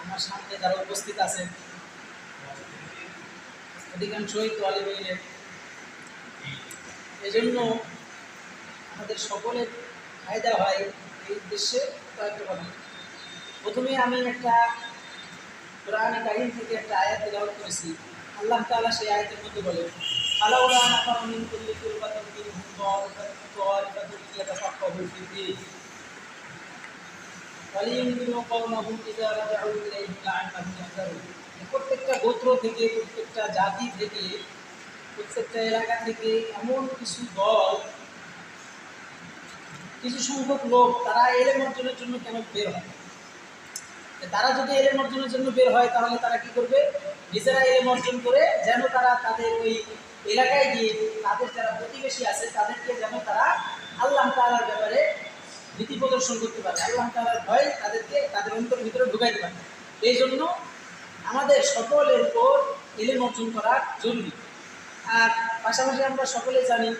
আমার সামনে যারা উপস্থিত আছেন অধিকাংশই তালিবে ইলম। এজন্য আমাদের সকলের ফায়দা হয় এই উদ্দেশ্যে কয়েকটা কথা। প্রথমে আমি একটা কোরআনে কারীম থেকে একটা আয়াত তেলাওয়াত করেছি। আল্লাহ তাআলা সেই আয়াতের মধ্যে বলেন, ফালাউলা নাফারা মিন কুল্লি ফিরকাতিন মিনহুম তাইফাতুন লিয়াতাফাক্কাহু ফিদ-দীন ওয়ালিয়ুনযিরু কওমাহুম ইযা রাজাউ ইলাইহিম লাআল্লাহুম ইয়াহযারুন। প্রত্যেকটা গোত্র থেকে, প্রত্যেকটা জাতি থেকে, প্রত্যেকটা এলাকা থেকে এমন কিছু দল, কিছু সংখ্যক লোক তারা ইলম অর্জনের জন্য কেন বের হয়। তারা যদি ইলম অর্জনের জন্য বের হয় তাহলে তারা কি করবে, নিজেরা ইলম অর্জন করে যেন তারা তাদের ওই এলাকায় গিয়ে তাদের যারা প্রতিবেশী আছে তাদেরকে যেন তারা আল্লাহ তাআলার ব্যাপারে নীতি প্রদর্শন করতে পারে, আল্লাহ তাআলার ভয় তাদেরকে তাদের অন্তরের ভিতরে ঢুকাইতে পারে। এই জন্য আমাদের সকলের উপর ইলম অর্জন করা জরুরি। আর পাশাপাশি আমরা সকলে জানি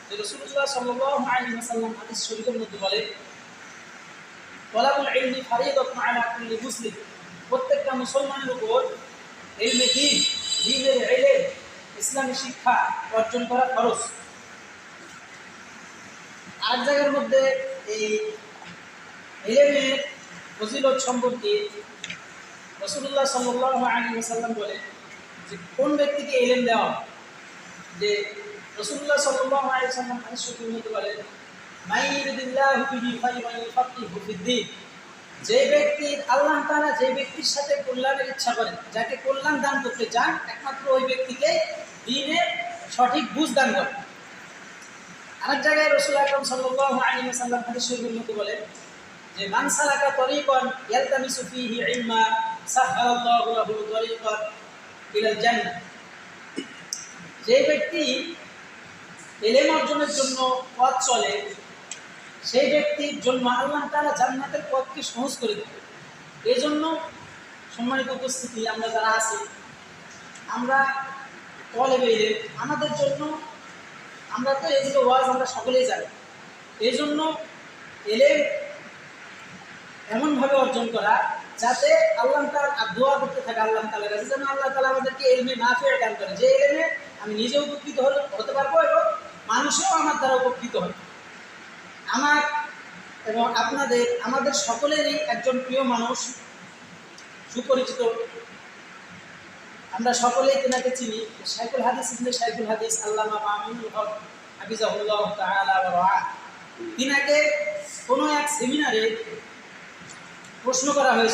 যে রাসূলুল্লাহ সাল্লাল্লাহু আলাইহি ওয়াসাল্লাম হাদিস শরীফের মধ্যে বলেন, তলাবুল ইলমি ফারিদাতুন আলা কুল্লি মুসলিম। প্রত্যেকটা মুসলমানের উপর ইলমে দ্বীন, দ্বীনের ইলম, ইসলামী শিক্ষা অর্জন করা ফরজ। আর জায়গার মধ্যে এই ইলমের ফজিলত সম্পর্কে রাসূলুল্লাহ সাল্লাল্লাহু আলাইহি ওয়াসাল্লাম বলেন যে কোন ব্যক্তিকে ইলম দেওয়া, যে রাসূলুল্লাহ সাল্লাল্লাহু আলাইহি ওয়াসাল্লাম হাদিস শরীফের মধ্যে বলেন, মাইয়ুরিদিল্লাহু বিহি খায়রান ইউফাক্কিহু ফিদ-দীন। যে ব্যক্তি আল্লাহ তাআলা যে ব্যক্তির সাথে কল্যাণের ইচ্ছা করেন, যাকে কল্যাণ দান করতে চান, একমাত্র ওই ব্যক্তিকে দ্বীনের সঠিক বুঝ দান করেন। আরেক জায়গায় রাসূল আকরাম সাল্লাল্লাহু আলাইহি ওয়াসাল্লাম হাদিস শরীফের মধ্যে বলেন যে মান সালাকা তরিকান ইয়ালতামিসু ফীহি ইলমা সাহহালাল্লাহু লাহু তরিকান ইলাল জান্নাহ। যে ব্যক্তি ইলম অর্জনের জন্য পথ চলে, সেই ব্যক্তির জন্য আল্লাহ তাআলা জান্নাতের পথকে সহজ করে দেন। এই জন্য সম্মানিত উপস্থিতি, আমরা যারা আছি, আমরা তালেবে ইলম, আমাদের জন্য, আমরা তো এগুলো ওয়াজ আমরা সকলেই জানি, এই জন্য ইলম এমনভাবে অর্জন করা যাতে আল্লাহ তাআলা দোয়া করতে থাকে আল্লাহ তাআলার কাছে যেন আল্লাহ তাআলা আমাদেরকে ইলমে নাফিআ দান করে, যে ইলমে আমি নিজে উপকৃত হতে পারবো এবং মানুষও আমার দ্বারা উপকৃত হবে। আমার এবং আপনাদের, আমাদের সকলেরই একজন প্রিয় মানুষ, সুপরিচিত, আমরা সকলেই তেনাকে চিনি, শাইখুল হাদিস ইবনে শাইখুল হাদিস আল্লামা মামুনুল হক হাফিজাহুল্লাহ তাআলা ওয়া রাআহ। তিনাকে কোনো এক সেমিনারে প্রশ্ন করা হয়েছে